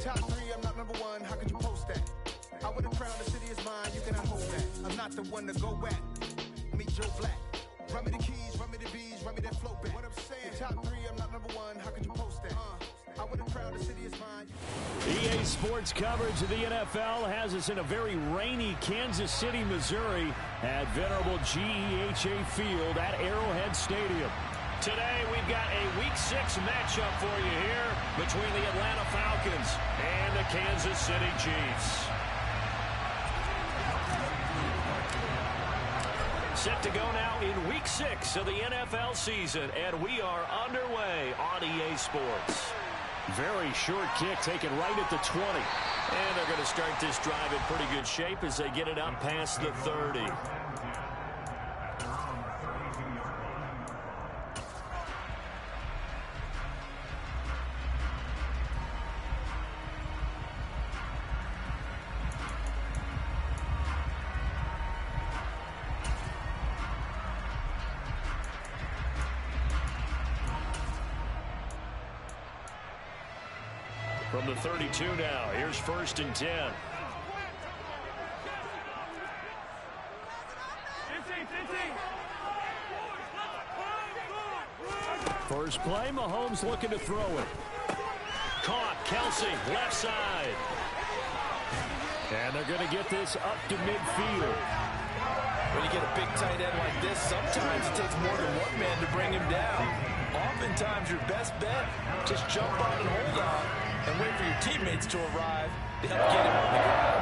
Top 3, I'm not number 1. How could you post that? I would have crowned the city is mine. You cannot hold that. I'm not the one to go back. Meet Joe Black. Run me the keys, run me the bees, run me that flow back. What I'm saying, top 3, I'm not number 1. How could you post that? I would have crowned the city is mine. EA Sports coverage of the NFL has us in a very rainy Kansas City, Missouri at venerable GEHA Field at Arrowhead Stadium. Today, we've got a Week 6 matchup for you here between the Atlanta Falcons and the Kansas City Chiefs. Set to go now in Week 6 of the NFL season, and we are underway on EA Sports. Very short kick taken right at the 20. And they're going to start this drive in pretty good shape as they get it up past the 30. From the 32 now, here's 1st and 10. First play, Mahomes looking to throw it. Caught, Kelsey, left side. And they're going to get this up to midfield. When you get a big tight end like this, sometimes it takes more than one man to bring him down. Oftentimes, your best bet, just jump on and hold on and wait for your teammates to arrive to help get him on the ground.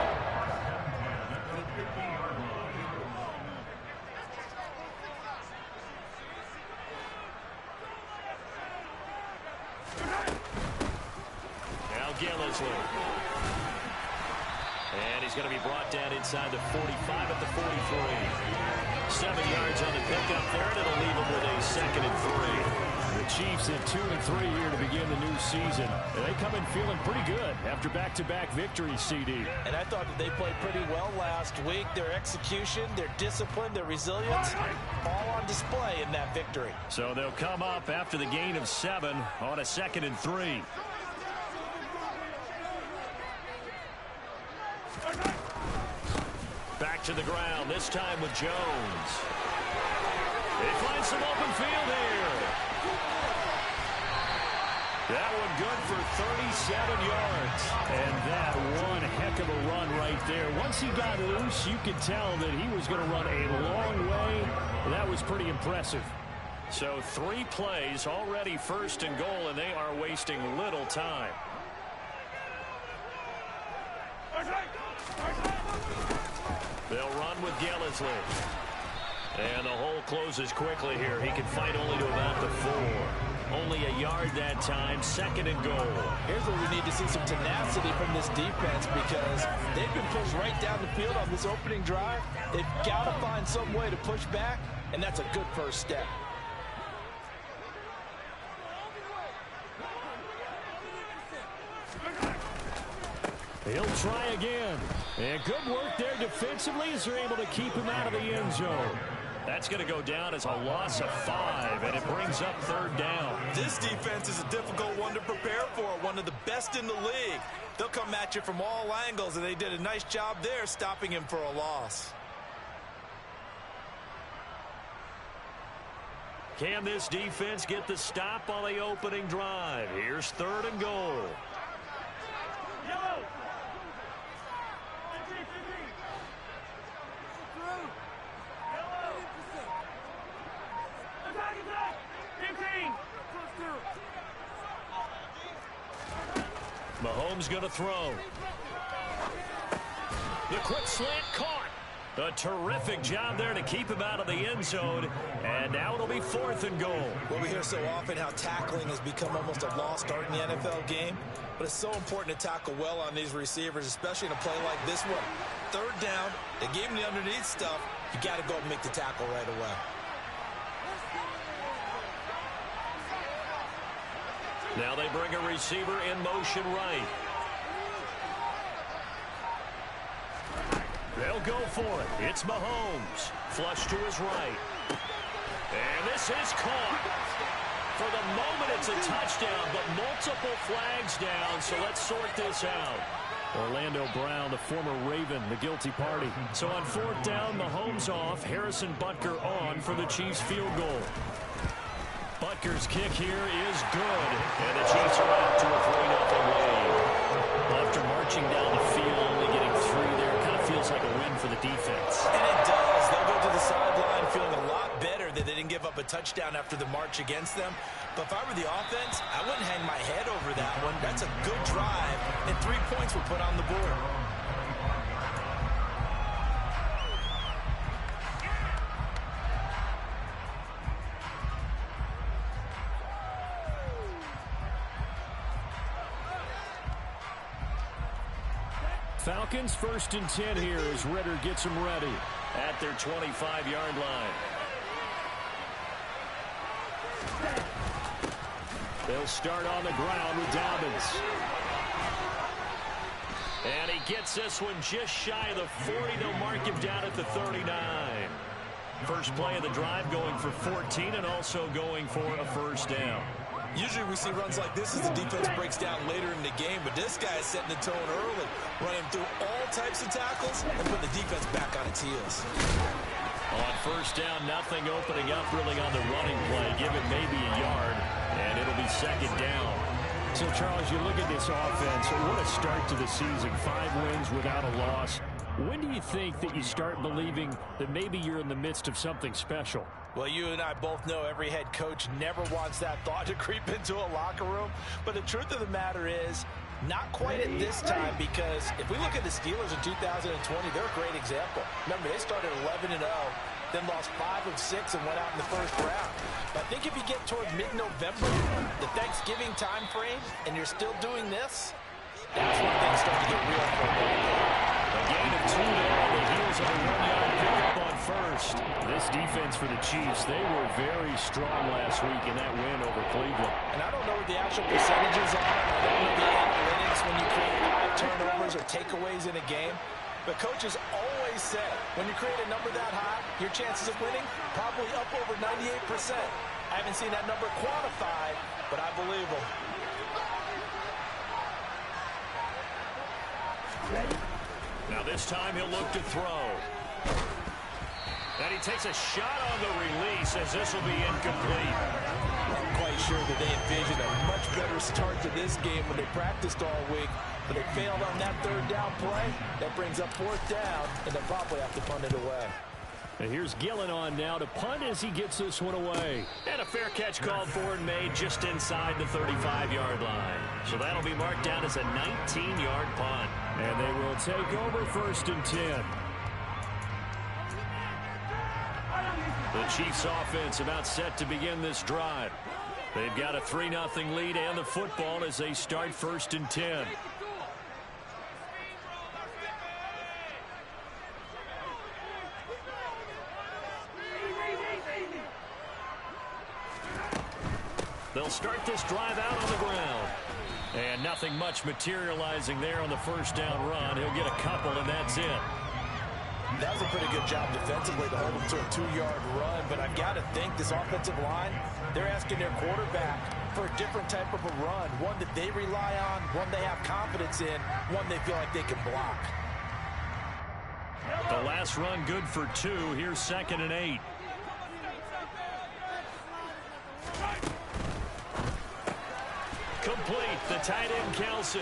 Now Gillislee. And he's going to be brought down inside the 45 at the 43. 7 yards on the pickup there, and it'll leave him with a 2nd and 3. The Chiefs at 2 and 3 here to begin the new season. And they come in feeling pretty good after back-to-back victories, CD. And I thought that they played pretty well last week. Their execution, their discipline, their resilience, all on display in that victory. So they'll come up after the gain of 7 on a 2nd and 3. Back to the ground, this time with Jones. They find some open field here. That one good for 37 yards. And that one heck of a run right there. Once he got loose, you could tell that he was going to run a long way. That was pretty impressive. So 3 plays, already 1st and goal, and they are wasting little time. They'll run with Gillislee. And the hole closes quickly here. He can fight only to about the 4. Only a yard that time, 2nd and goal. Here's where we need to see some tenacity from this defense because they've been pushed right down the field on this opening drive. They've got to find some way to push back, and that's a good first step. He'll try again. And good work there defensively as they're able to keep him out of the end zone. That's going to go down as a loss of 5, and it brings up 3rd down. This defense is a difficult one to prepare for, one of the best in the league. They'll come at you from all angles, and they did a nice job there stopping him for a loss. Can this defense get the stop on the opening drive? Here's 3rd and goal. Mahomes going to throw. The quick slant caught. A terrific job there to keep him out of the end zone. And now it'll be 4th and goal. Well, we hear so often how tackling has become almost a lost art in the NFL game. But it's so important to tackle well on these receivers, especially in a play like this one. 3rd down, they gave him the underneath stuff. You got to go and make the tackle right away. Now they bring a receiver in motion right. They'll go for it. It's Mahomes. Flush to his right. And this is caught. For the moment, it's a touchdown, but multiple flags down, so let's sort this out. Orlando Brown, the former Raven, the guilty party. So on fourth down, Mahomes off, Harrison Butker on for the Chiefs field goal. Butker's kick here is good, and the Chiefs are out to a 3-0 lead. After marching down the field, only getting 3 there, kind of feels like a win for the defense. And it does. They'll go to the sideline feeling a lot better that they didn't give up a touchdown after the march against them. But if I were the offense, I wouldn't hang my head over that one. That's a good drive, and 3 points were put on the board. Falcons 1st and 10 here as Ritter gets them ready at their 25-yard line. They'll start on the ground with Dobbins. And he gets this one just shy of the 40. They'll mark him down at the 39. First play of the drive going for 14 and also going for a first down. Usually we see runs like this as the defense breaks down later in the game, but this guy is setting the tone early, running through all types of tackles and putting the defense back on its heels. On first down, nothing opening up really on the running play. Give it maybe a yard, and it'll be second down. So, Charles, you look at this offense, what a start to the season. 5 wins without a loss. When do you think that you start believing that maybe you're in the midst of something special? Well, you and I both know every head coach never wants that thought to creep into a locker room. But the truth of the matter is, not quite at this time, because if we look at the Steelers in 2020, they're a great example. Remember, they started 11-0, then lost 5 of 6 and went out in the first round. But I think if you get toward mid-November, the Thanksgiving time frame, and you're still doing this, that's when things start to get real for a gain of 2 there on the heels of a 1-yard pickup on first. This defense for the Chiefs, they were very strong last week in that win over Cleveland. And I don't know what the actual percentages are. I don't know the analytics when you create 5 turnovers or takeaways in a game. But coaches always say, when you create a number that high, your chances of winning probably up over 98%. I haven't seen that number quantified, but I believe them. Now this time he'll look to throw. And he takes a shot on the release as this will be incomplete. I'm quite sure that they envisioned a much better start to this game when they practiced all week, but they failed on that 3rd down play. That brings up 4th down, and they'll probably have to punt it away. And here's Gillen on now to punt as he gets this one away. And a fair catch called for and made just inside the 35-yard line. So that'll be marked down as a 19-yard punt. And they will take over 1st and 10. The Chiefs offense about set to begin this drive. They've got a 3-0 lead and the football as they start 1st and 10. They'll start this drive out on the ground. And nothing much materializing there on the first down run. He'll get a couple, and that's it. That was a pretty good job defensively to hold him to a 2-yard run, but I've got to think this offensive line, they're asking their quarterback for a different type of a run, one that they rely on, one they have confidence in, one they feel like they can block. The last run good for 2. Here's 2nd and 8. Complete, the tight end Kelsey.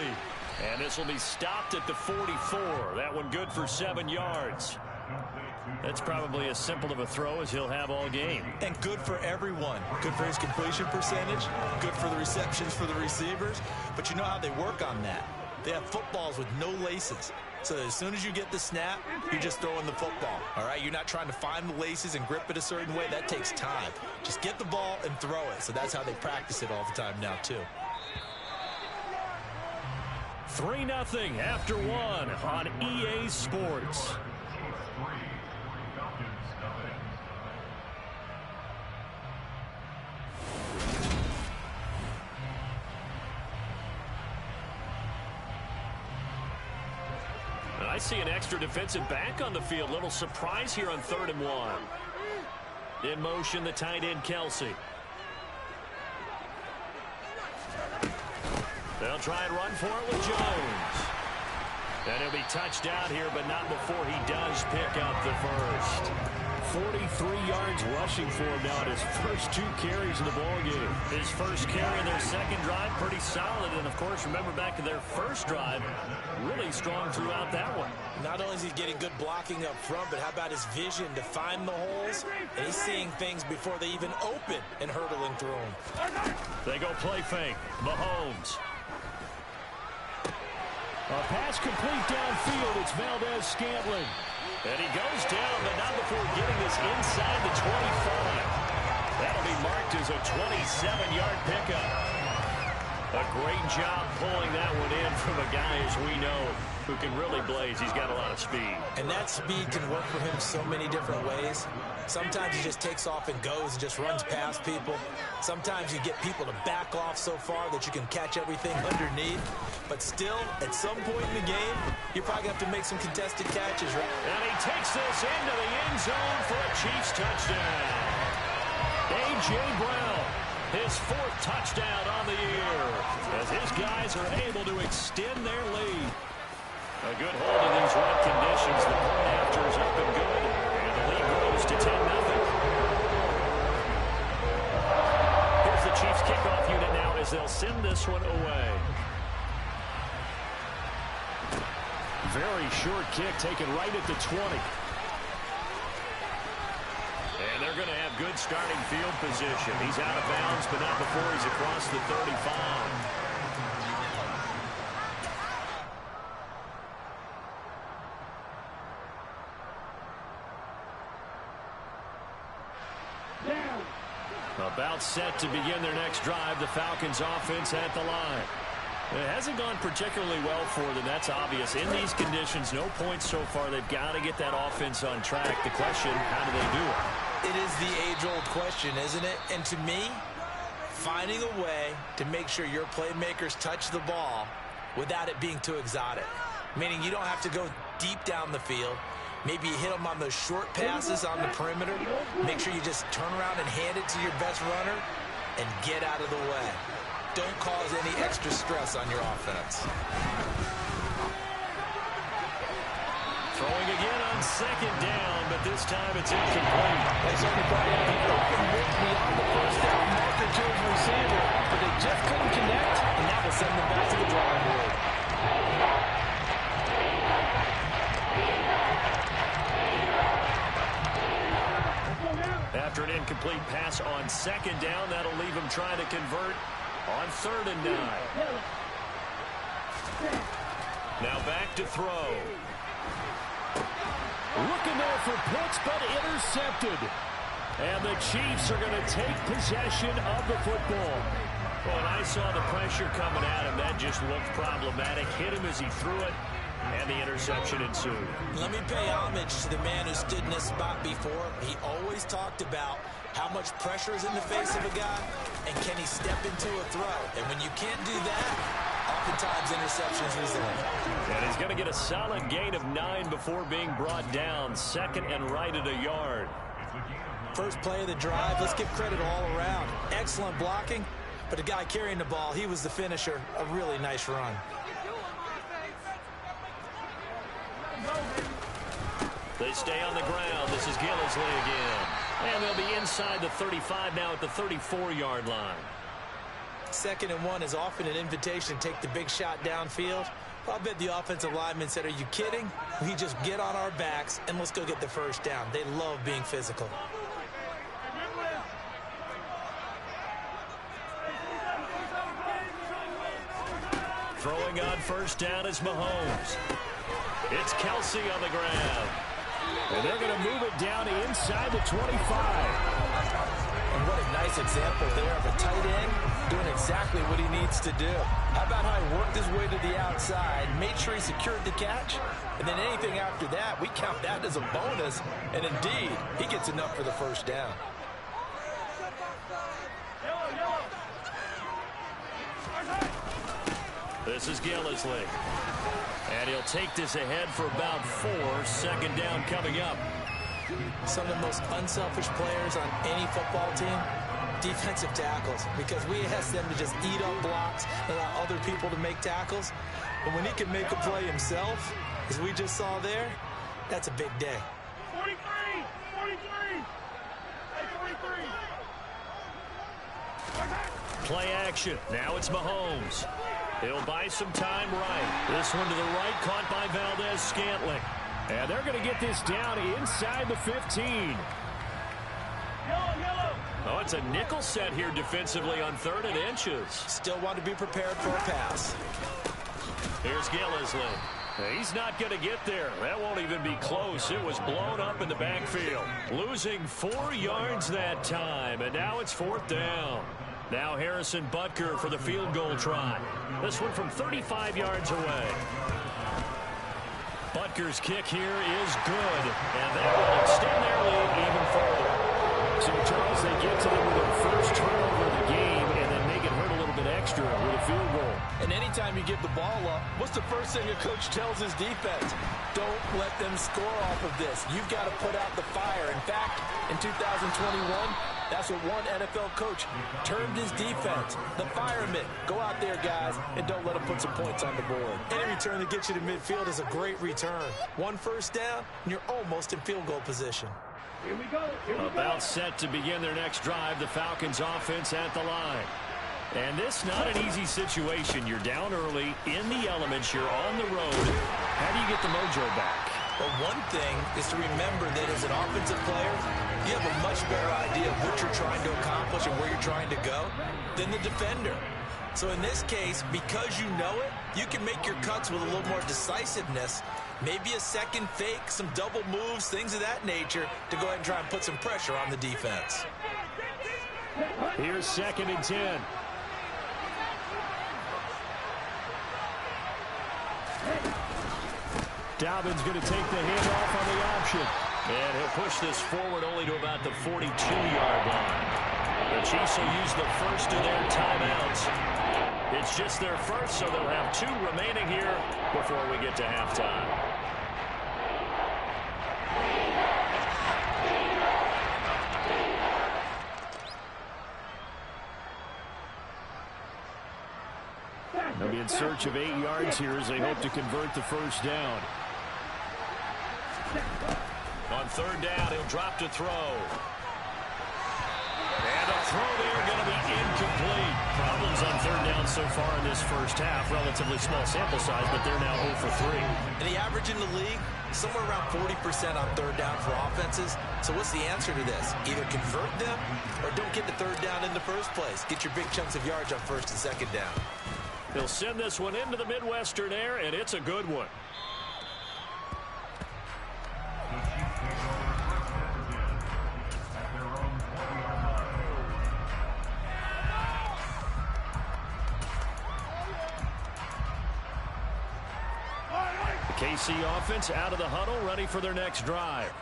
And this will be stopped at the 44. That one good for 7 yards. That's probably as simple of a throw as he'll have all game. And good for everyone. Good for his completion percentage. Good for the receptions for the receivers. But you know how they work on that. They have footballs with no laces. So as soon as you get the snap, you're just throwing the football. All right, you're not trying to find the laces and grip it a certain way. That takes time. Just get the ball and throw it. So that's how they practice it all the time now, too. 3-0 after 1 on EA Sports. And I see an extra defensive back on the field. Little surprise here on 3rd and 1. In motion, the tight end Kelsey. They'll try and run for it with Jones. And he'll be touched out here, but not before he does pick up the first. 43 yards rushing for him now at his first 2 carries in the ballgame. His first carry in their second drive, pretty solid. And, of course, remember back to their first drive, really strong throughout that one. Not only is he getting good blocking up front, but how about his vision to find the holes? And he's seeing things before they even open and hurdling through them. They go play fake. Mahomes. A pass complete downfield. It's Valdez-Scantling. And he goes down, but not before getting this inside the 25. That'll be marked as a 27-yard pickup. A great job pulling that one in from a guy, as we know, who can really blaze. He's got a lot of speed. And that speed can work for him so many different ways. Sometimes he just takes off and goes and just runs past people. Sometimes you get people to back off so far that you can catch everything underneath. But still, at some point in the game, you're probably going to have to make some contested catches, right? And he takes this into the end zone for a Chiefs touchdown. A.J. Brown, his 4th touchdown on the year, as his guys are able to extend their lead. A good hold in these wet conditions. The point after is up and good, and the lead grows to 10-0. Here's the Chiefs kickoff unit now as they'll send this one away. Very short kick taken right at the 20. And they're going to have good starting field position. He's out of bounds, but not before he's across the 35. About set to begin their next drive. The Falcons offense at the line. It hasn't gone particularly well for them. That's obvious. In these conditions, no points so far. They've got to get that offense on track. The question, how do they do it? It is the age-old question, isn't it? And to me, finding a way to make sure your playmakers touch the ball without it being too exotic. Meaning you don't have to go deep down the field. Maybe you hit them on those short passes on the perimeter. Make sure you just turn around and hand it to your best runner and get out of the way. Don't cause any extra stress on your offense. Throwing again on 2nd down, but this time it's incomplete. They certainly probably have the open look beyond the first down marker to his receiver, but they just couldn't connect, and that will send them back to the drawing board. After an incomplete pass on 2nd down, that'll leave him trying to convert on 3rd and 9. Now back to throw. Looking there for Pitts, but intercepted. And the Chiefs are going to take possession of the football. Well, and I saw the pressure coming at him. That just looked problematic. Hit him as he threw it, and the interception ensued. Let me pay homage to the man who stood in this spot before. He always talked about how much pressure is in the face of a guy, and can he step into a throw. And when you can't do that, oftentimes interceptions result. And he's going to get a solid gain of 9 before being brought down. 2nd and right at a yard. First play of the drive, let's give credit all around. Excellent blocking, but the guy carrying the ball, he was the finisher. A really nice run. They stay on the ground. This is Gillislee again. And they'll be inside the 35 now at the 34-yard line. 2nd and 1 is often an invitation to take the big shot downfield. I bet the offensive lineman said, are you kidding? We just get on our backs and let's go get the first down. They love being physical. Throwing on 1st down is Mahomes. It's Kelsey on the ground. And they're going to move it down inside the 25. And what a nice example there of a tight end doing exactly what he needs to do. How about how he worked his way to the outside, made sure he secured the catch, and then anything after that, we count that as a bonus. And indeed, he gets enough for the first down. This is Gillislee. And he'll take this ahead for about 4. 2nd down coming up. Some of the most unselfish players on any football team, defensive tackles, because we ask them to just eat up blocks and allow other people to make tackles. But when he can make a play himself, as we just saw there, that's a big day. 43! 43! Hey, 43! Play action. Now it's Mahomes. He'll buy some time right. This one to the right, caught by Valdez-Scantling. And they're going to get this down inside the 15. Oh, it's a nickel set here defensively on 3rd and inches. Still want to be prepared for a pass. Here's Gillislee. He's not going to get there. That won't even be close. It was blown up in the backfield. Losing 4 yards that time, and now it's 4th down. Now Harrison Butker for the field goal try. This one from 35 yards away. Butker's kick here is good, and that will extend their lead even further. So, Charles, they get to them with their first turnover of the game and then make it hurt a little bit extra with a field goal. And anytime you give the ball up, what's the first thing a coach tells his defense? Don't let them score off of this. You've got to put out the fire. In fact, in 2021, that's what one NFL coach termed his defense. The firemen. Go out there, guys, and don't let them put some points on the board. Any return that gets you to midfield is a great return. 1 first down, and you're almost in field goal position. Here we go. About set to begin their next drive, the Falcons offense at the line. And this not an easy situation. You're down early, in the elements, you're on the road. How do you get the mojo back? Well, one thing is to remember that as an offensive player, you have a much better idea of what you're trying to accomplish and where you're trying to go than the defender. So in this case, because you know it, you can make your cuts with a little more decisiveness. Maybe a second fake, some double moves, things of that nature to go ahead and try and put some pressure on the defense. Here's 2nd and 10. Dobbins going to take the handoff on the option. And he'll push this forward only to about the 42-yard line. The Chiefs will use the first of their timeouts. It's just their first, so they'll have 2 remaining here before we get to halftime. They'll be in search of 8 yards here as they hope to convert the first down. On 3rd down, he'll drop to throw. And a throw there going to be incomplete. Problems on 3rd down so far in this first half. Relatively small sample size, but they're now 0 for 3. And the average in the league, somewhere around 40% on 3rd down for offenses. So what's the answer to this? Either convert them or don't get the 3rd down in the first place. Get your big chunks of yards on 1st and 2nd down. He'll send this one into the Midwestern air, and it's a good one. KC offense out of the huddle, ready for their next drive.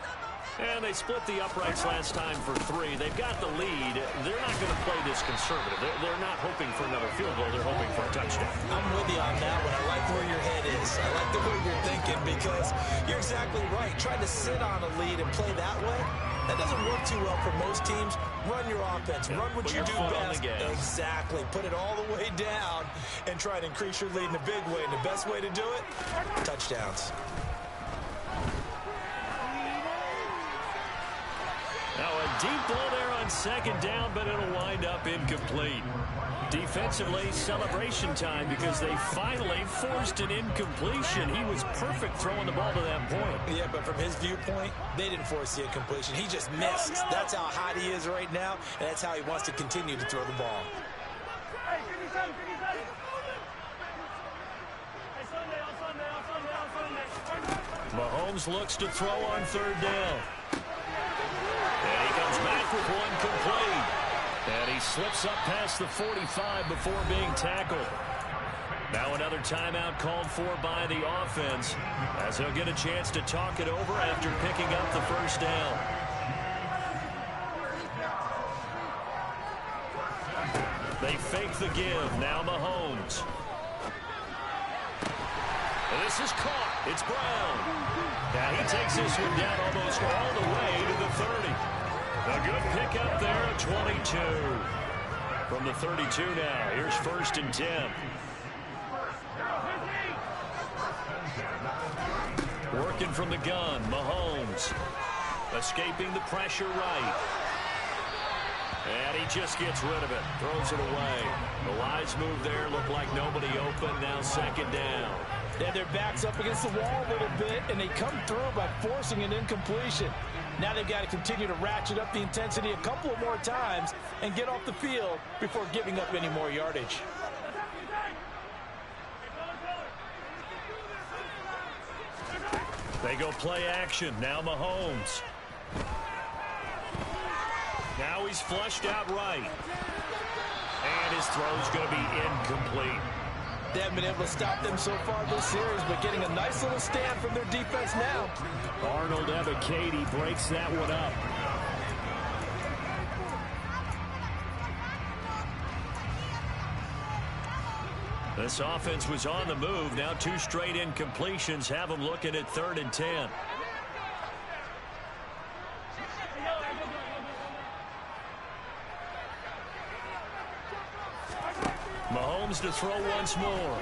And they split the uprights last time for 3. They've got the lead. They're not going to play this conservative. They're not hoping for another field goal. They're hoping for a touchdown. I'm with you on that one. I like where your head is. I like the way you're thinking, because you're exactly right. Trying to sit on a lead and play that way, that doesn't work too well for most teams. Run your offense. Run what you do best. Exactly. Put it all the way down and try to increase your lead in a big way. And the best way to do it, touchdowns. Now a deep ball there on 2nd down, but it'll wind up incomplete. Defensively, celebration time because they finally forced an incompletion. He was perfect throwing the ball to that point. Yeah, but from his viewpoint, they didn't force the incompletion. He just missed. That's how hot he is right now, and that's how he wants to continue to throw the ball. Hey, 57, 57. Hey, Sunday. Mahomes looks to throw on 3rd down. And he comes back with one complete. And he slips up past the 45 before being tackled. Now another timeout called for by the offense, as he'll get a chance to talk it over after picking up the first down. They fake the give. Now Mahomes. And this is caught. It's Brown. Now he takes this one down almost all the way to the 30. A good pickup there at 22. From the 32 now. Here's 1st and 10. Working from the gun, Mahomes. Escaping the pressure right. And he just gets rid of it. Throws it away. The wise move there. Looked like nobody open. Now 2nd down. They had their backs up against the wall a little bit, and they come through by forcing an incompletion. Now they've got to continue to ratchet up the intensity a couple of more times and get off the field before giving up any more yardage. They go play action. Now Mahomes. Now he's flushed out right. And his throw's going to be incomplete. They haven't been able to stop them so far this series, but getting a nice little stand from their defense now. Arnold Ebiketie breaks that one up. This offense was on the move. Now 2 straight incompletions have them looking at 3rd and 10. Mahomes to throw once more.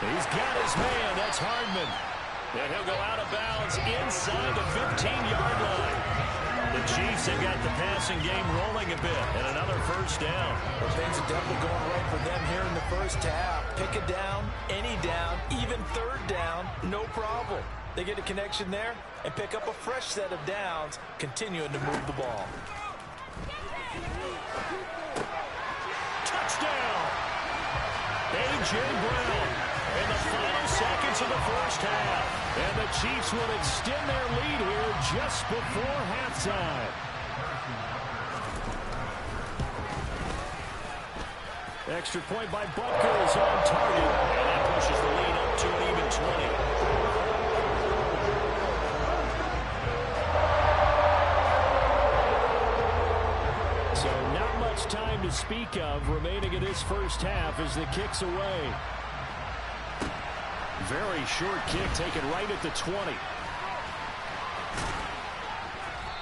He's got his man. That's Hardman. And he'll go out of bounds inside the 15-yard line. The Chiefs have got the passing game rolling a bit. And another 1st down. Well, things are definitely going right for them here in the 1st half. Pick a down, any down, even 3rd down, no problem. They get a connection there and pick up a fresh set of downs, continuing to move the ball. Touchdown! A.J. Brown in the final seconds of the 1st half. And the Chiefs will extend their lead here just before halftime. Extra point by Butker is on target. And that pushes the lead up to an even 20. Time to speak of remaining in this 1st half as the kick's away. Very short kick taken right at the 20.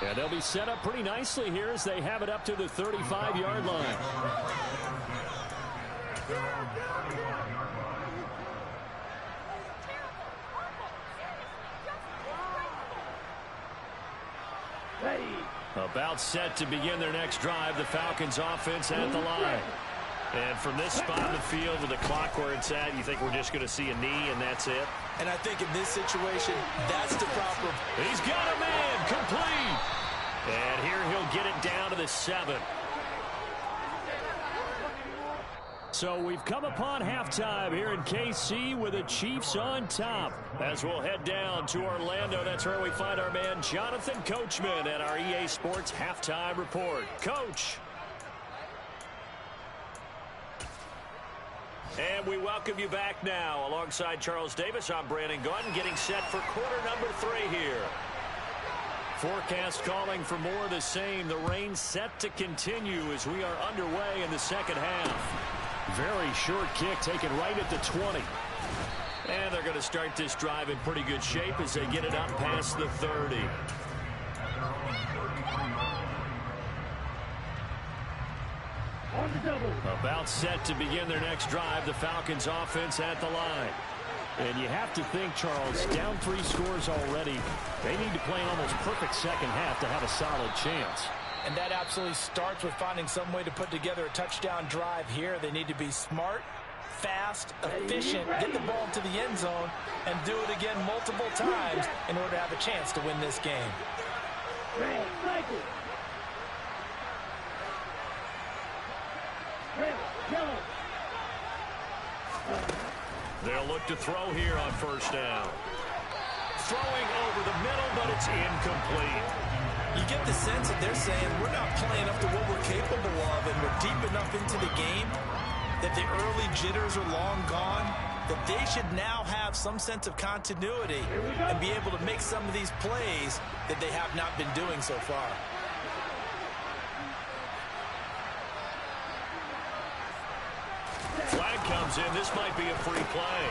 And they'll be set up pretty nicely here as they have it up to the 35-yard line. About set to begin their next drive. The Falcons offense at the line. And from this spot in the field with the clock where it's at, you think we're just going to see a knee and that's it? And I think in this situation, that's the proper. He's got a man complete. And here he'll get it down to the 7. So we've come upon halftime here in KC with the Chiefs on top. As we'll head down to Orlando, that's where we find our man Jonathan Coachman at our EA Sports Halftime Report. Coach. And we welcome you back now. Alongside Charles Davis, I'm Brandon Gunn, getting set for quarter number 3 here. Forecast calling for more of the same. The rain set to continue as we are underway in the 2nd half. Very short kick taken right at the 20. And they're going to start this drive in pretty good shape as they get it up past the 30. About set to begin their next drive. The Falcons offense at the line. And you have to think, Charles, down 3 scores already. They need to play an almost perfect 2nd half to have a solid chance. And that absolutely starts with finding some way to put together a touchdown drive here. They need to be smart, fast, efficient, get the ball to the end zone, and do it again multiple times in order to have a chance to win this game. They'll look to throw here on 1st down. Throwing over the middle, but it's incomplete. You get the sense that they're saying we're not playing up to what we're capable of, and we're deep enough into the game that the early jitters are long gone, that they should now have some sense of continuity and be able to make some of these plays that they have not been doing so far. Flag comes in. This might be a free play.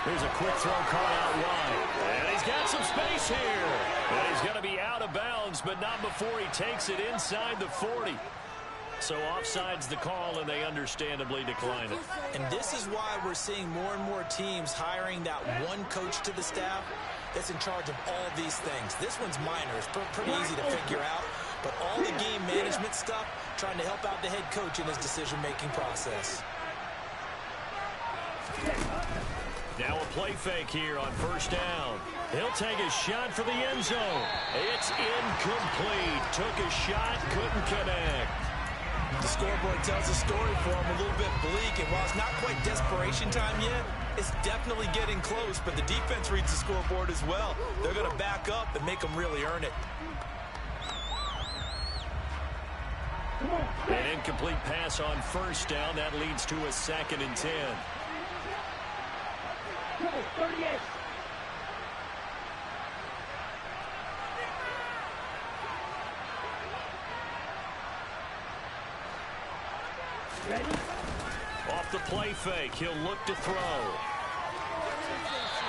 Here's a quick throw caught out wide. And he's got some space here. And he's going to be out of bounds, but not before he takes it inside the 40. So offside's the call, and they understandably decline it. And this is why we're seeing more and more teams hiring that one coach to the staff that's in charge of all these things. This one's minor. It's pretty easy to figure out. But all the game management stuff, trying to help out the head coach in his decision-making process. Now a play fake here on first down. He'll take a shot for the end zone. It's incomplete. Took a shot, couldn't connect. The scoreboard tells a story for him, a little bit bleak, and while it's not quite desperation time yet, it's definitely getting close, but the defense reads the scoreboard as well. They're going to back up and make them really earn it. An incomplete pass on first down. That leads to a 2nd and 10. 38. Ready? Off the play fake, he'll look to throw.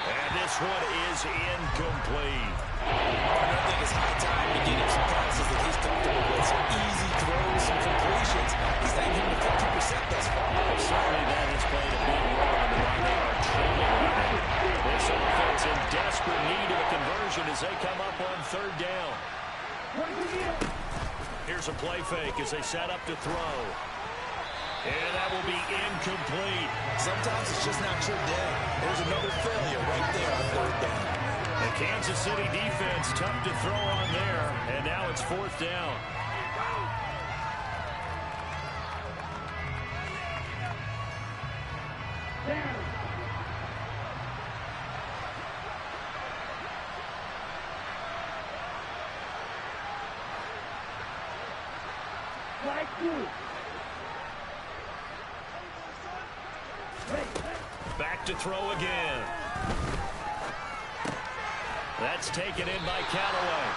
And this one is incomplete. I think it's high time to get him some passes that he's comfortable with. Some easy throws, some completions. He's not even at 50% thus far. Certainly that has played a big role in why they are trailing right now. This offense in desperate need of a conversion as they come up on 3rd down. Here's a play fake as they set up to throw. And that will be incomplete. Sometimes it's just not your day. There's another failure right there on 3rd down. The Kansas City defense tough to throw on there. And now it's 4th down. Down. Flag 2. Back to throw again. That's taken in by Callaway.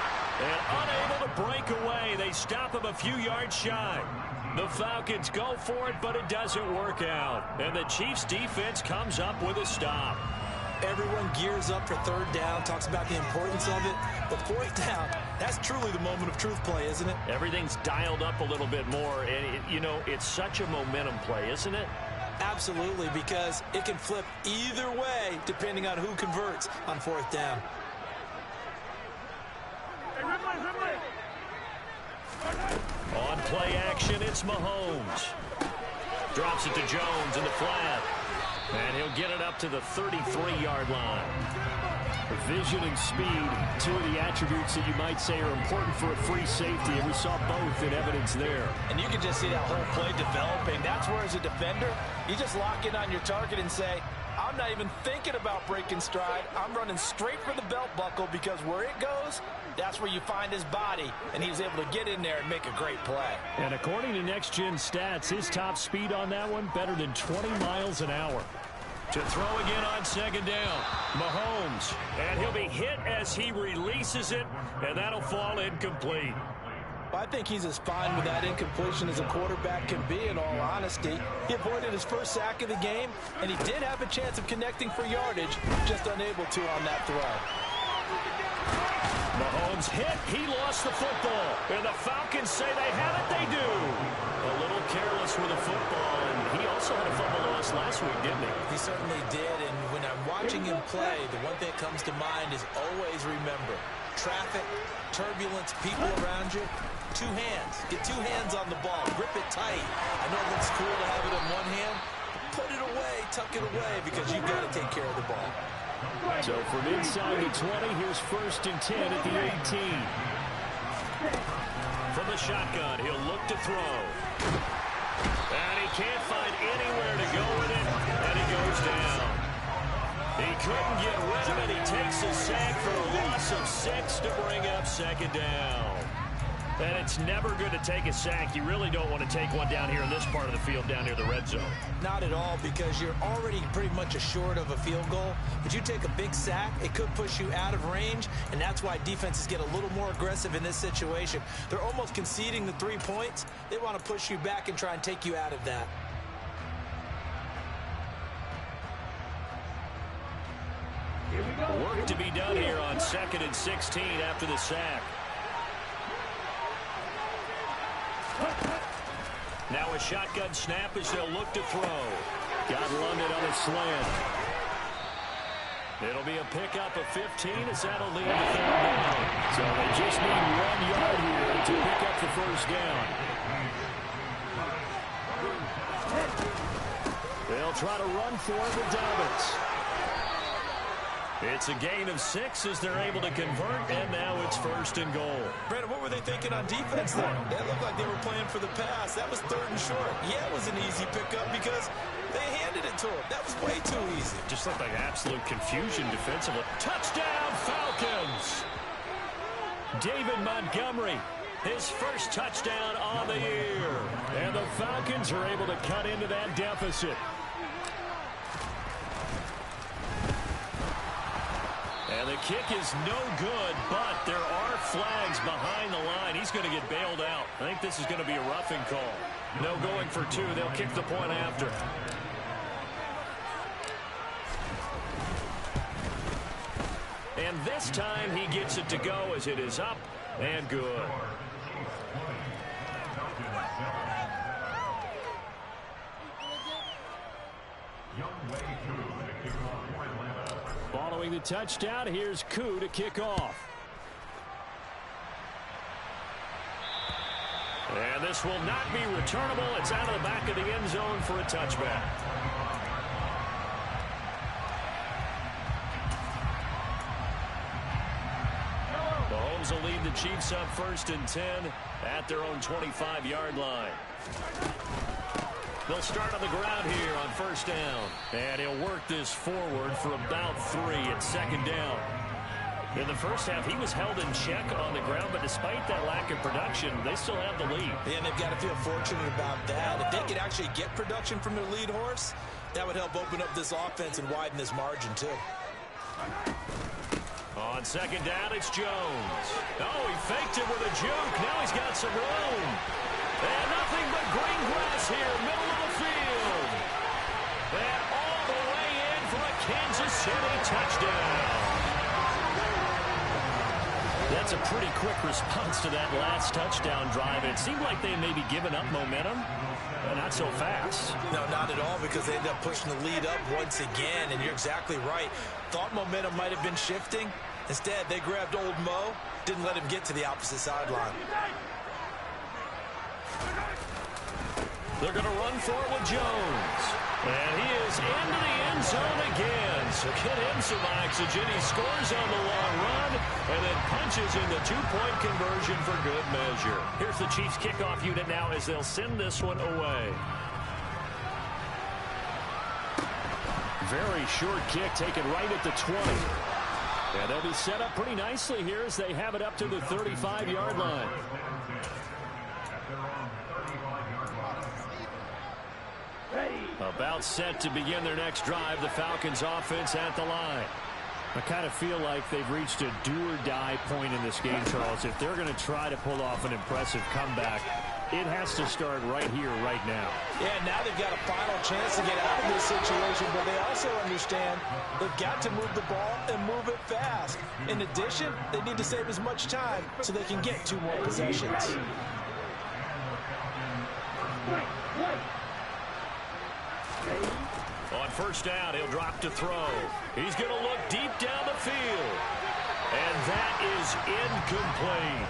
And unable to break away. They stop him a few yards shy. The Falcons go for it, but it doesn't work out. And the Chiefs defense comes up with a stop. Everyone gears up for 3rd down, talks about the importance of it. But 4th down, that's truly the moment of truth play, isn't it? Everything's dialed up a little bit more. And, it's such a momentum play, isn't it? Absolutely, because it can flip either way depending on who converts on 4th down. On play action, it's Mahomes. Drops it to Jones in the flat. And he'll get it up to the 33-yard line. Vision and speed, two of the attributes that you might say are important for a free safety, and we saw both in evidence there. And you can just see that whole play developing. That's where, as a defender, you just lock in on your target and say, I'm not even thinking about breaking stride. I'm running straight for the belt buckle, because where it goes, that's where you find his body. And he was able to get in there and make a great play. And according to Next Gen Stats, his top speed on that one, better than 20 miles an hour. To throw again on 2nd down, Mahomes. And he'll be hit as he releases it, and that'll fall incomplete. Well, I think he's as fine with that incompletion as a quarterback can be, in all honesty. He avoided his first sack of the game, and he did have a chance of connecting for yardage, just unable to on that throw. Mahomes hit. He lost the football. And the Falcons say they have it. They do. A little careless with the football. And he also had a fumble loss last week, didn't he? He certainly did. And when I'm watching him play, the one thing that comes to mind is always remember, traffic, turbulence, people around you, 2 hands. Get 2 hands on the ball. Grip it tight. I know it looks cool to have it in one hand, but put it away, tuck it away, because you've got to take care of the ball. So from inside the 20, here's 1st and 10 at the 18. From the shotgun, he'll look to throw. And he can't find anywhere to go with it, and he goes down. He couldn't get rid of it. He takes a sack for a loss of 6 to bring up 2nd down. And it's never good to take a sack. You really don't want to take one down here in this part of the field, down near the red zone. Not at all, because you're already pretty much assured of a field goal. But you take a big sack, it could push you out of range, and that's why defenses get a little more aggressive in this situation. They're almost conceding the 3 points. They want to push you back and try and take you out of that. Work to be done here on 2nd and 16 after the sack. Now a shotgun snap as they'll look to throw. Got London on a slant. It'll be a pickup of 15 as that'll lead to 3rd down. So they just need 1 yard here to pick up the first down. They'll try to run for it with Dobbins. It's a gain of 6 as they're able to convert, and now it's 1st and goal. Brandon, what were they thinking on defense there? That looked like they were playing for the pass. That was 3rd and short. Yeah, it was an easy pickup because they handed it to him. That was way too easy. Just looked like absolute confusion defensively. Touchdown, Falcons! David Montgomery, his first touchdown on the year. And the Falcons are able to cut into that deficit. And the kick is no good, but there are flags behind the line. He's going to get bailed out. I think this is going to be a roughing call. No going for 2. They'll kick the point after. And this time he gets it to go as it is up and good. Following the touchdown, here's Koo to kick off. And this will not be returnable. It's out of the back of the end zone for a touchback. Mahomes will lead the Chiefs up 1st and 10 at their own 25-yard line. They'll start on the ground here on 1st down. And he'll work this forward for about 3 at 2nd down. In the first half, he was held in check on the ground, but despite that lack of production, they still have the lead. And they've got to feel fortunate about that. If they could actually get production from their lead horse, that would help open up this offense and widen this margin, too. On 2nd down, it's Jones. Oh, he faked it with a juke. Now he's got some room. And nothing but green grass here, middle of the field. And all the way in for a Kansas City touchdown. That's a pretty quick response to that last touchdown drive. It seemed like they may be giving up momentum, but not so fast. No, not at all, because they ended up pushing the lead up once again, and you're exactly right. Thought momentum might have been shifting. Instead, they grabbed old Mo, didn't let him get to the opposite sideline. They're going to run for it with Jones. And he is into the end zone again. So get him some oxygen. He scores on the long run and then punches in the 2-point conversion for good measure. Here's the Chiefs kickoff unit now as they'll send this one away. Very short kick taken right at the 20. And they'll be set up pretty nicely here as they have it up to the 35-yard line. About set to begin their next drive, the Falcons offense at the line. I kind of feel like they've reached a do-or-die point in this game, Charles. If they're going to try to pull off an impressive comeback, it has to start right here, right now. Yeah, now they've got a final chance to get out of this situation, but they also understand they've got to move the ball and move it fast. In addition, they need to save as much time so they can get 2 more possessions. On 1st down, he'll drop to throw. He's going to look deep down the field. And that is incomplete.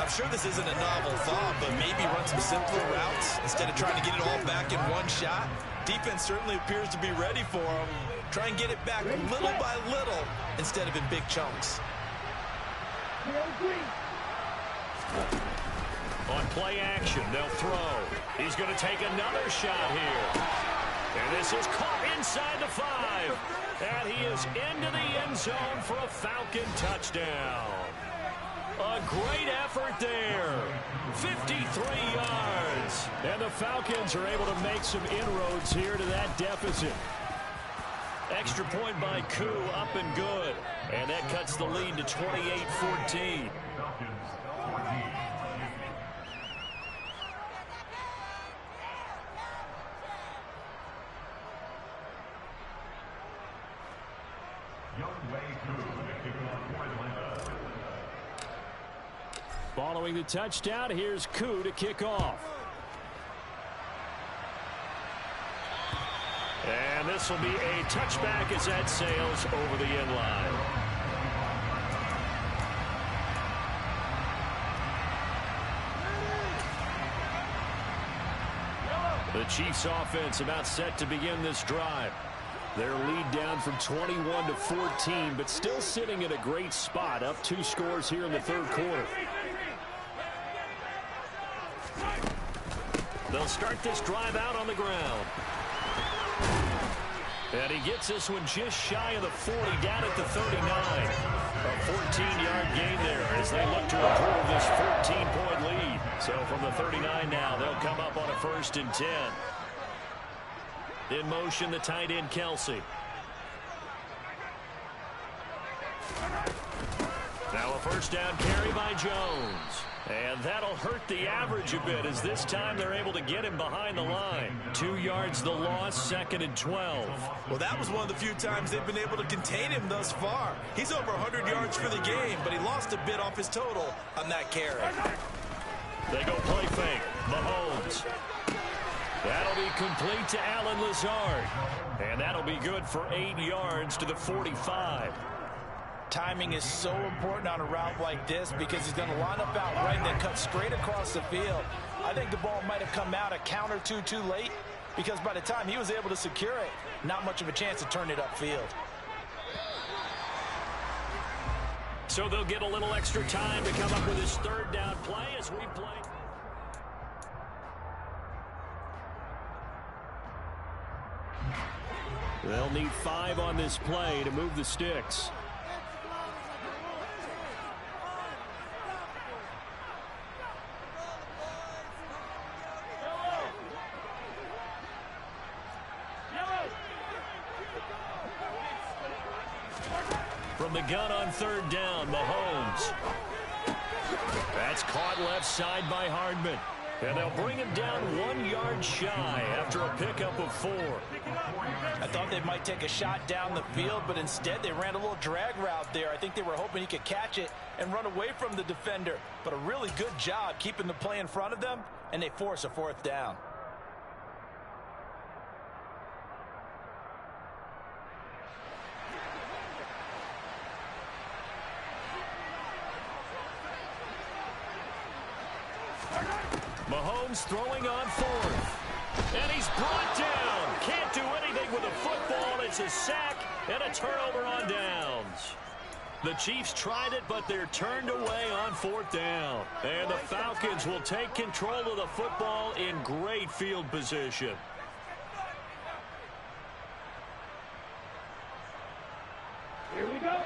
I'm sure this isn't a novel thought, but maybe run some simpler routes instead of trying to get it all back in one shot. Defense certainly appears to be ready for him. Try and get it back little by little instead of in big chunks. On play action, they'll throw. He's going to take another shot here. And this is caught inside the 5. And he is into the end zone for a Falcon touchdown. A great effort there. 53 yards. And the Falcons are able to make some inroads here to that deficit. Extra point by Koo, up and good. And that cuts the lead to 28-14. Following the touchdown, here's Koo to kick off. And this will be a touchback as that sails over the end line. The Chiefs offense about set to begin this drive. Their lead down from 21 to 14, but still sitting in a great spot, up 2 scores here in the third quarter. They'll start this drive out on the ground. And he gets this one just shy of the 40, down at the 39. A 14-yard gain there as they look to improve this 14-point lead. So from the 39 now, they'll come up on a 1st and 10. In motion, the tight end, Kelsey. Now a first down carry by Jones. And that'll hurt the average a bit as this time they're able to get him behind the line. 2 yards the loss, 2nd and 12. Well, that was one of the few times they've been able to contain him thus far. He's over 100 yards for the game, but he lost a bit off his total on that carry. They go play fake. Mahomes. That'll be complete to Allen Lazard. And that'll be good for 8 yards to the 45. Timing is so important on a route like this because he's going to line up out right and then cut straight across the field. I think the ball might have come out a count or two too late because by the time he was able to secure it, not much of a chance to turn it upfield. So they'll get a little extra time to come up with his 3rd down play as we play. They'll need 5 on this play to move the sticks. From the gun on 3rd down, Mahomes. That's caught left side by Hardman. And they'll bring him down 1 yard shy after a pickup of 4. I thought they might take a shot down the field, but instead they ran a little drag route there. I think they were hoping he could catch it and run away from the defender. But a really good job keeping the play in front of them, and they force a 4th down. Mahomes throwing on 4th. And he's brought down. Can't do anything with a football. It's a sack and a turnover on downs. The Chiefs tried it, but they're turned away on 4th down. And the Falcons will take control of the football in great field position. Here we go.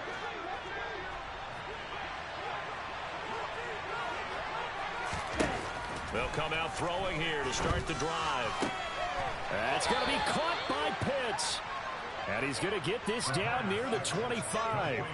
They'll come out throwing here to start the drive. That's going to be caught by Pitts. And he's going to get this down near the 25.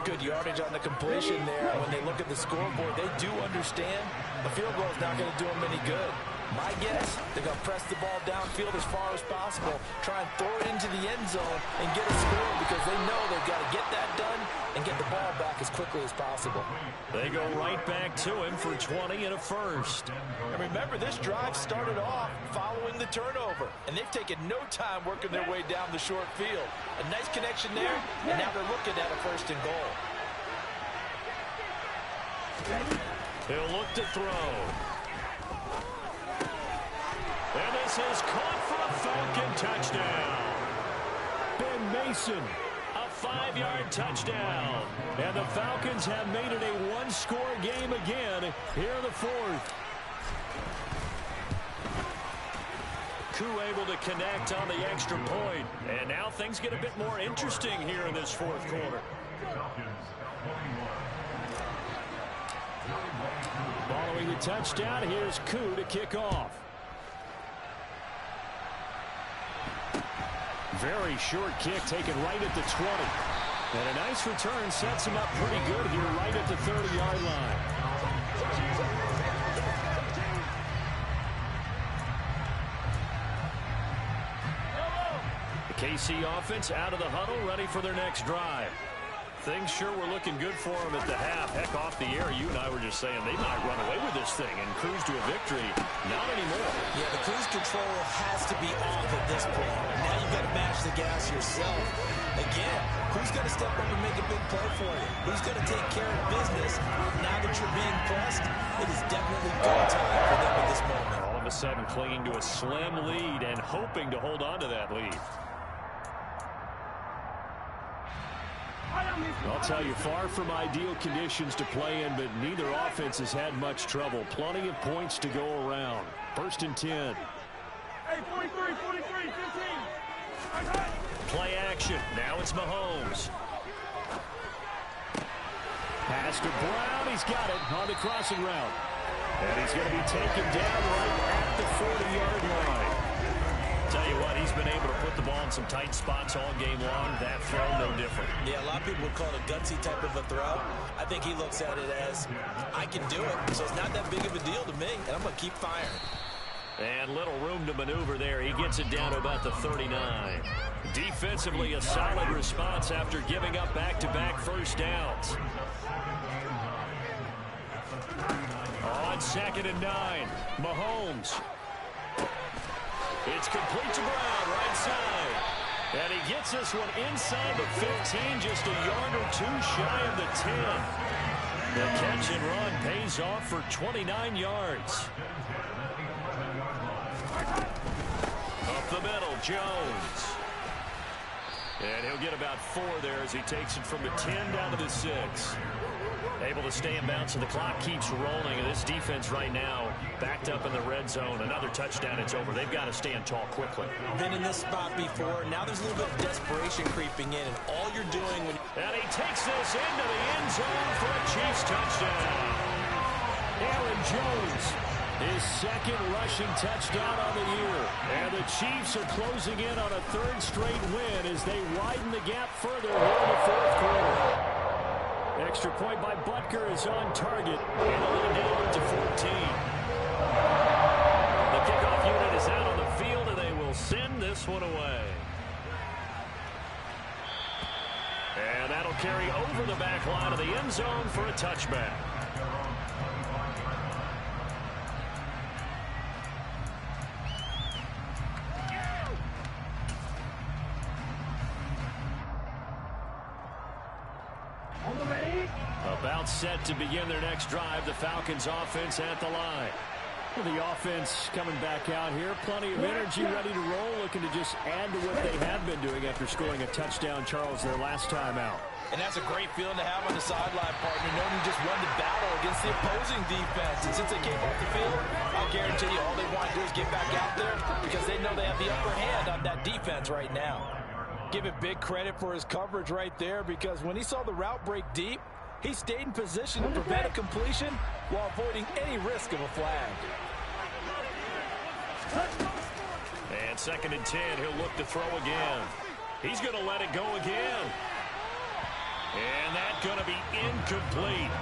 Good yardage on the completion there. When they look at the scoreboard, they do understand the field goal is not going to do them any good. My guess, they're going to press the ball downfield as far as possible, try and throw it into the end zone and get a score because they know they've got to get that done and get the ball back as quickly as possible. They go right back to him for 20 and a 1st. And remember, this drive started off following the turnover, and they've taken no time working their way down the short field. A nice connection there, and now they're looking at a 1st and goal. He'll look to throw. And this is caught for a Falcon touchdown. Ben Mason, a 5-yard touchdown. And the Falcons have made it a 1-score game again here in the 4th. Koo able to connect on the extra point. And now things get a bit more interesting here in this 4th quarter. Following the touchdown, here's Koo to kick off. Very short kick taken right at the 20. And a nice return sets him up pretty good here right at the 30-yard line. The KC offense out of the huddle, ready for their next drive. Things sure were looking good for them at the half. Heck, off the air, you and I were just saying they might run away with this thing and cruise to a victory. Not anymore. Yeah, the cruise control has to be off at this point. Now you've got to match the gas yourself. Again, who's going to step up and make a big play for you? Who's going to take care of business? Now that you're being pressed, it is definitely go time for them at this moment. All of a sudden clinging to a slim lead and hoping to hold on to that lead. I'll tell you, far from ideal conditions to play in, but neither offense has had much trouble. Plenty of points to go around. 1st and 10. Hey, 43, 15. Play action. Now it's Mahomes. Pass to Brown. He's got it on the crossing route. And he's going to be taken down right at the 40-yard line. Tell you what, he's been able to put the ball in some tight spots all game long. That throw, no different. Yeah, a lot of people would call it a gutsy type of a throw. I think he looks at it as, I can do it, so it's not that big of a deal to me, and I'm going to keep firing. And little room to maneuver there. He gets it down to about the 39. Defensively, a solid response after giving up back-to-back first downs. On 2nd and 9, Mahomes. It's complete to Brown, right side. And he gets this one inside the 15, just a yard or two shy of the 10. The catch and run pays off for 29 yards. Up the middle, Jones. And he'll get about 4 there as he takes it from the 10 down to the 6. Able to stay in bounds, and the clock keeps rolling. And this defense right now backed up in the red zone. Another touchdown, it's over. They've got to stand tall quickly. Been in this spot before. Now there's a little bit of desperation creeping in, and all you're doing when... And he takes this into the end zone for a Chiefs touchdown. Aaron Jones, his 2nd rushing touchdown on the year. And the Chiefs are closing in on a 3rd straight win as they widen the gap further here in the 4th quarter. Extra point by Butker is on target. And a lead down to 14. The kickoff unit is out on the field, and they will send this one away. And that'll carry over the back line of the end zone for a touchback. About set to begin their next drive. The Falcons offense at the line. Well, the offense coming back out here. Plenty of energy, ready to roll, looking to just add to what they have been doing after scoring a touchdown, Charles, their last time out. And that's a great feeling to have on the sideline, partner, knowing you just won the battle against the opposing defense. And since they came off the field, I'll guarantee you all they want to do is get back out there because they know they have the upper hand on that defense right now. Give it big credit for his coverage right there because when he saw the route break deep, he stayed in position to prevent a completion while avoiding any risk of a flag. And 2nd and 10, he'll look to throw again. He's going to let it go again. And that's going to be incomplete.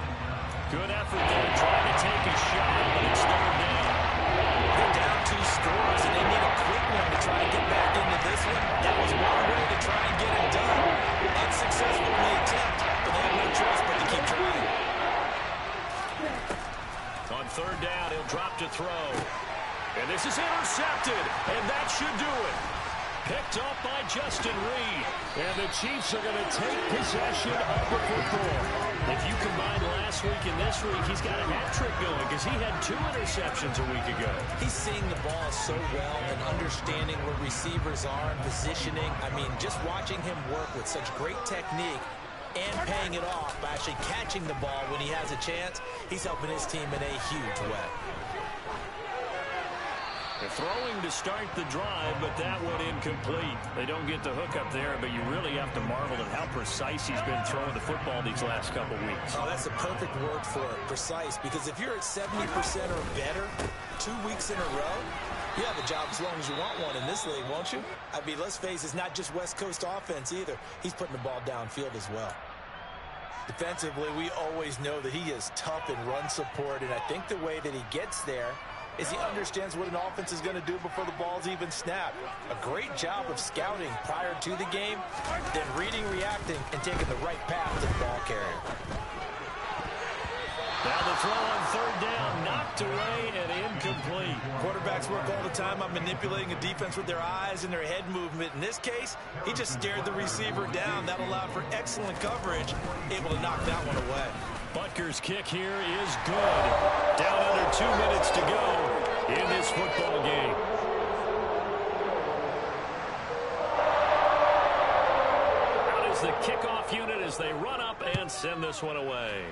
Good effort there, trying to take a shot, but it's 3rd down. They're down 2 scores, and they need a quick one to try and get back into this one. That was one way to try and get it done. Unsuccessful in the attempt, but they have no choice but to keep trying. On 3rd down, he'll drop to throw. And this is intercepted, and that should do it. Picked up by Justin Reed. And the Chiefs are going to take possession of the football. If you combine last week and this week, he's got a hat trick going because he had 2 interceptions a week ago. He's seeing the ball so well and understanding where receivers are and positioning. I mean, just watching him work with such great technique and paying it off by actually catching the ball when he has a chance, he's helping his team in a huge way. They're throwing to start the drive, but that one incomplete. They don't get the hook up there, but you really have to marvel at how precise he's been throwing the football these last couple weeks. Oh, that's the perfect word for it, precise, because if you're at 70% or better 2 weeks in a row, you have a job as long as you want one in this league, won't you? I mean, let's face it, it's not just West Coast offense either. He's putting the ball downfield as well. Defensively, we always know that he is tough in run support, and I think the way that he gets there is he understands what an offense is going to do before the ball's even snapped. A great job of scouting prior to the game, then reading, reacting, and taking the right path to the ball carrier. Now the throw on third down, knocked away and incomplete. Quarterbacks work all the time on manipulating a defense with their eyes and their head movement. In this case, he just stared the receiver down. That allowed for excellent coverage, able to knock that one away. Butker's kick here is good. Down under 2 minutes to go in this football game. Out is the kickoff unit as they run up and send this one away.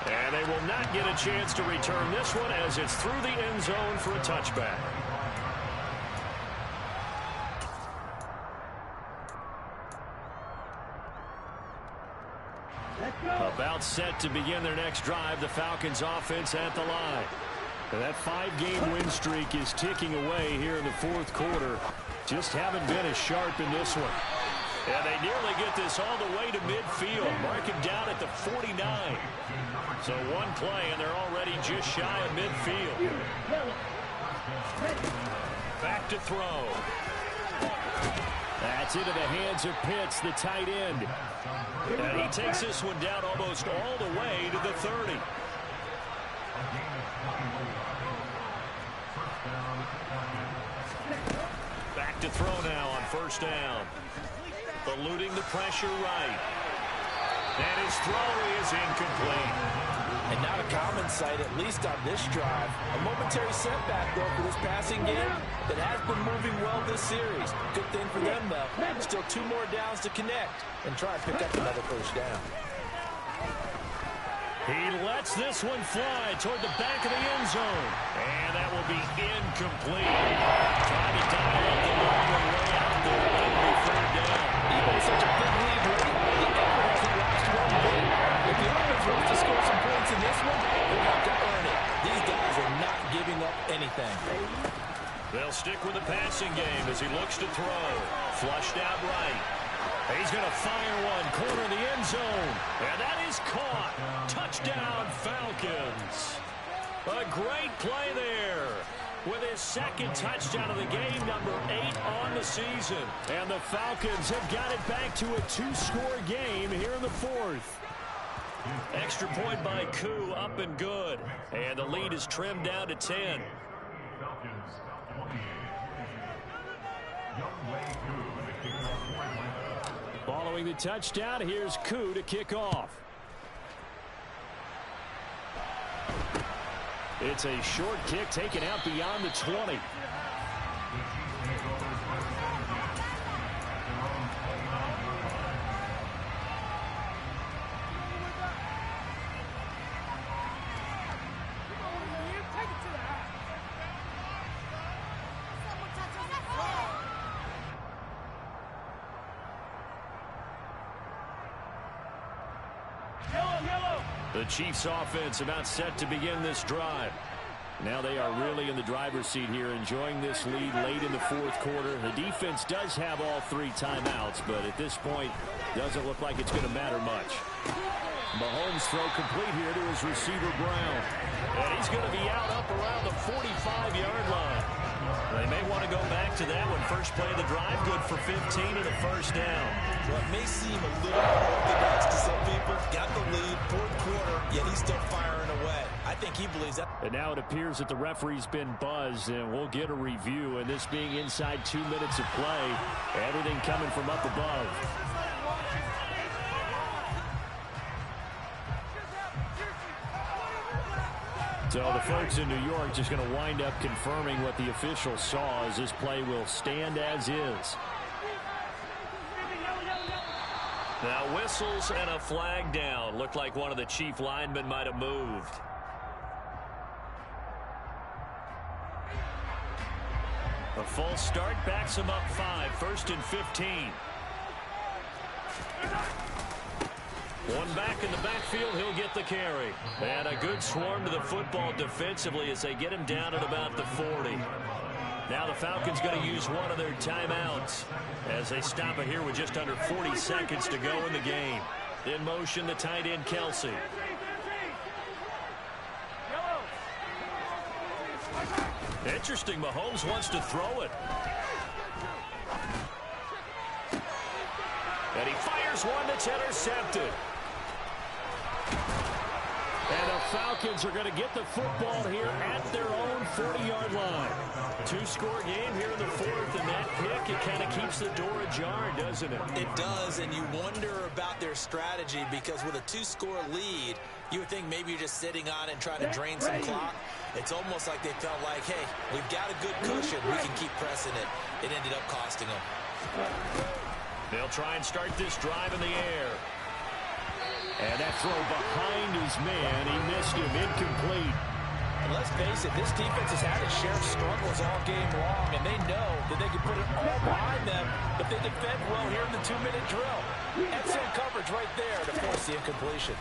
And they will not get a chance to return this one as it's through the end zone for a touchback. About set to begin their next drive, the Falcons offense at the line. And that 5-game win streak is ticking away here in the fourth quarter. Just haven't been as sharp in this one. And they nearly get this all the way to midfield. Mark him down at the 49. So one play, and they're already just shy of midfield. Back to throw. That's into the hands of Pitts, the tight end. And he takes this one down almost all the way to the 30. Back to throw now on first down. Eluding the pressure right. And his throw is incomplete. And not a common sight, at least on this drive. A momentary setback, though, for this passing game that has been moving well this series. Good thing for them, though. Still 2 more downs to connect and try and pick up another first down. He lets this one fly toward the back of the end zone. And that will be incomplete. Trying to dial up the long way out there. That'll be third down. Even with such a big lead late, the effort hasn't lost one bit. If the offense wants to score some points in this one, they're going to earn it. These guys are not giving up anything. They'll stick with the passing game as he looks to throw. Flushed out right. He's going to fire one, corner of the end zone. And that is caught. Touchdown, Falcons. A great play there. With his second touchdown of the game, number 8 on the season. And the Falcons have got it back to a 2-score game here in the fourth. Extra point by Koo, up and good. And the lead is trimmed down to 10. Following the touchdown, here's Koo to kick off. It's a short kick taken out beyond the 20. The Chiefs offense about set to begin this drive. Now they are really in the driver's seat here, enjoying this lead late in the fourth quarter. The defense does have all 3 timeouts, but at this point, doesn't look like it's going to matter much. Mahomes throw complete here to his receiver Brown. And he's going to be out up around the 45-yard line. They may want to go back to that one. First play of the drive, good for 15 and a first down. Well, it may seem a little unorthodox to some people. Got the lead, fourth quarter, yet he's still firing away. I think he believes that. And now it appears that the referee's been buzzed, and we'll get a review. And this being inside 2 minutes of play, everything coming from up above. So the folks in New York just going to wind up confirming what the officials saw, as this play will stand as is. Now whistles and a flag down. Looked like one of the Chief linemen might have moved. A false start backs him up 5. First and 15. One back in the backfield, he'll get the carry. And a good swarm to the football defensively as they get him down at about the 40. Now the Falcons going to use one of their timeouts as they stop it here with just under 40 seconds to go in the game. In motion, the tight end, Kelsey. Interesting. Mahomes wants to throw it. And he fires one that's intercepted. And the Falcons are going to get the football here at their own 40-yard line. Two-score game here in the fourth, and that pick, it kind of keeps the door ajar, doesn't it? It does, and you wonder about their strategy because with a two-score lead, you would think maybe you're just sitting on it and trying to drain some clock. It's almost like they felt like, hey, we've got a good cushion. We can keep pressing it. It ended up costing them. They'll try and start this drive in the air. And that throw behind his man, he missed him, incomplete. And let's face it, this defense has had its share of struggles all game long, and they know that they can put it all behind them if they defend well here in the 2-minute drill. Excellent coverage right there to force the incompletion.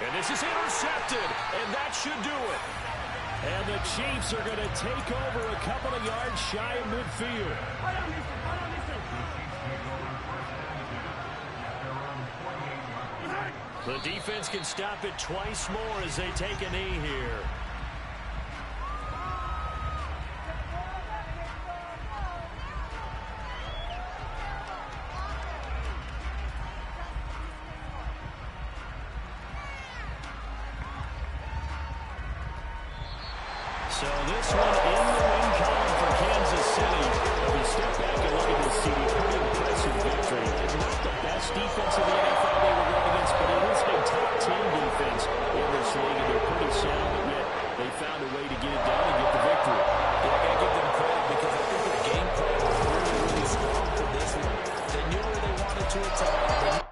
And this is intercepted, and that should do it. And the Chiefs are going to take over a couple of yards shy of midfield. The defense can stop it twice more as they take a knee here. So this one in the win column for Kansas City. If you step back and look at this CD, pretty impressive victory. It's not the best defense in the NFL they were going against, but it is a top 10 defense in this league, and they're pretty sound, but yet they found a way to get it done and get the victory. Yeah, I got to give them credit because I think their game plan was really, really strong for this one. They knew where they wanted to attack.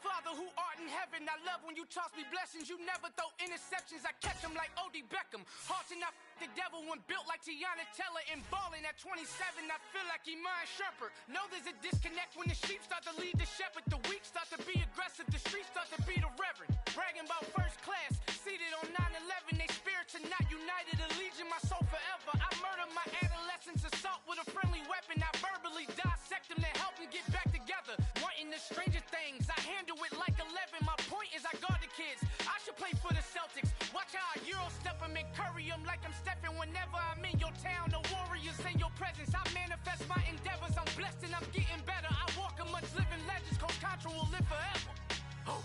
Father who art in heaven, I love when you toss me blessings. You never throw interceptions, I catch them like O.D. Beckham. Hearts and I the devil when built like Tiana Teller. And balling at 27, I feel like Iman Shumpert. Know there's a disconnect when the sheep start to lead the shepherd. The weak start to be aggressive, the streets start to be the reverend. Bragging about first class, seated on 9/11. They spirits are not united, a legion, my soul forever. I murder my adolescence, assault with a friendly weapon. I verbally dissect them to help them get back together. Wanting the stranger things, I handle it like 11. My point is I guard the kids. I should play for the Celtics. Watch how I Euro step them and curry them like I'm stepping. Whenever I'm in your town, the warriors in your presence. I manifest my endeavors. I'm blessed and I'm getting better. I walk amongst living legends. Coach Contra will live forever. Oh.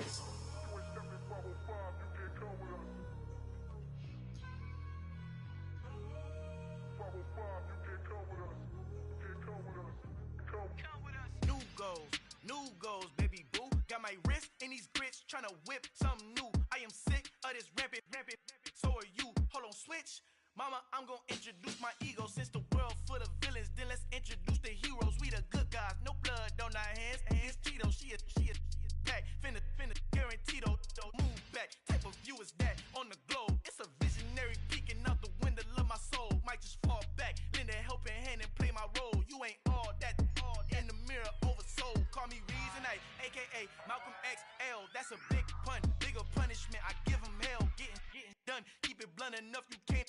New goals, baby boo. Got my wrist in these grits, tryna whip something new. I am sick of this rampant. So are you. Hold on, switch. Mama, I'm gonna introduce my ego. Since the world full of villains, then let's introduce the heroes. We the good guys, no blood on our hands. Hands Tito, she is back. Finna, guaranteed though. Move back. Type of view is that on the globe? It's a visionary peeking out the window of my soul. Might just fall back, lend a helping hand and play my role. You ain't all that in the mirror oversold. Call me Reason Knight, aka Malcolm XL. That's a big pun, bigger punishment. I give him hell, getting done. Keep it blunt enough, you can't